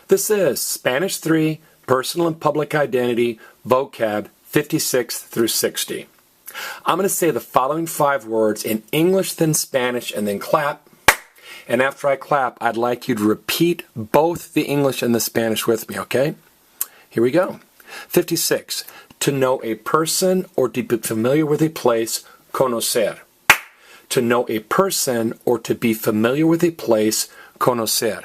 This is Spanish 3, Personal and Public Identity, Vocab 56 through 60. I'm going to say the following 5 words in English, then Spanish, and then clap. And after I clap, I'd like you to repeat both the English and the Spanish with me, okay? Here we go. 56. To know a person or to be familiar with a place, conocer. To know a person or to be familiar with a place, conocer.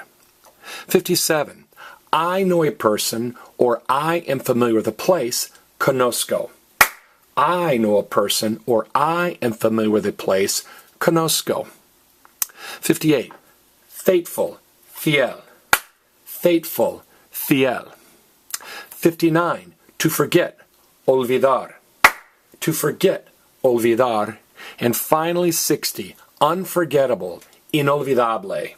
57. I know a person or I am familiar with a place, conozco. I know a person or I am familiar with a place, conozco. 58. Fateful, fiel. Fateful, fiel. 59. To forget, olvidar. To forget, olvidar. And finally 60. Unforgettable, inolvidable.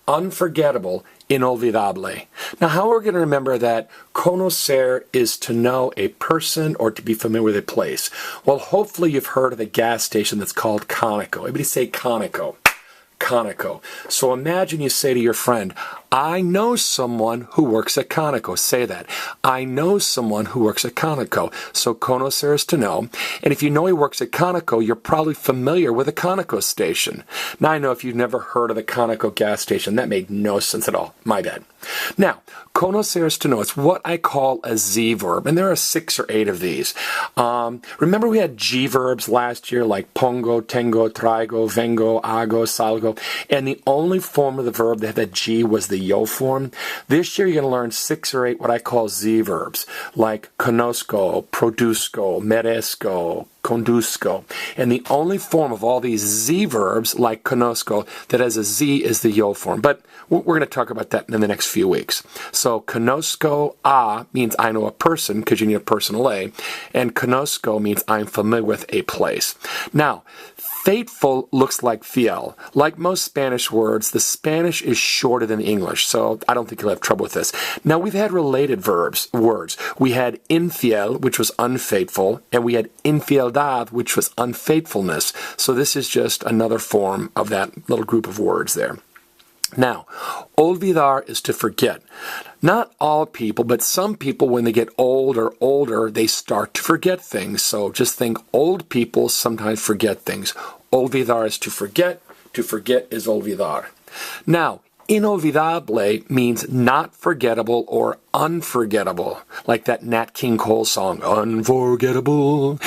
Unforgettable, inolvidable. Now, how are we going to remember that conocer is to know a person or to be familiar with a place? Well, hopefully you've heard of a gas station that's called Conoco. Everybody say Conoco. Conoco. So imagine you say to your friend, I know someone who works at Conoco. Say that. I know someone who works at Conoco. So conocer is to know. And if you know he works at Conoco, you're probably familiar with a Conoco station. Now I know if you've never heard of the Conoco gas station, that made no sense at all. My bad. Now, conocer is to know. It's what I call a Z verb. And there are 6 or 8 of these. Remember we had G verbs last year like pongo, tengo, traigo, vengo, hago, salgo. And the only form of the verb that had that G was the yo form. This year you're going to learn 6 or 8 what I call Z verbs, like conozco, produzco, merezco, conduzco. And the only form of all these Z verbs, like conozco, that has a Z is the yo form. But we're going to talk about that in the next few weeks. So conozco a means I know a person, because you need a personal A. And conozco means I'm familiar with a place. Now, fateful looks like fiel. Like most Spanish words, the Spanish is shorter than the English, so I don't think you'll have trouble with this. Now, we've had related words. We had infiel, which was unfaithful, and we had infieldad, which was unfaithfulness. So this is just another form of that little group of words there. Now, olvidar is to forget. Not all people, but some people, when they get old or older, they start to forget things. So just think old people sometimes forget things. Olvidar is to forget. To forget is olvidar. Now, inolvidable means not forgettable or unforgettable, like that Nat King Cole song, Unforgettable.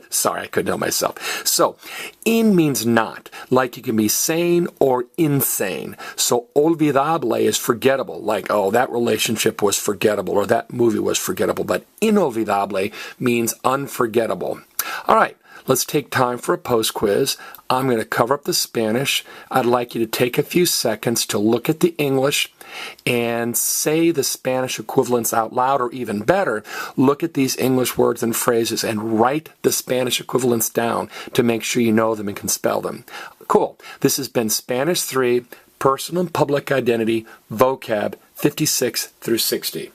Sorry, I couldn't help myself. So, in means not, like you can be sane or insane. So, olvidable is forgettable, like, oh, that relationship was forgettable or that movie was forgettable. But inolvidable means unforgettable. All right. Let's take time for a post-quiz. I'm going to cover up the Spanish. I'd like you to take a few seconds to look at the English and say the Spanish equivalents out loud, or even better, look at these English words and phrases and write the Spanish equivalents down to make sure you know them and can spell them. Cool. This has been Spanish 3, Personal and Public Identity, Vocab 56 through 60.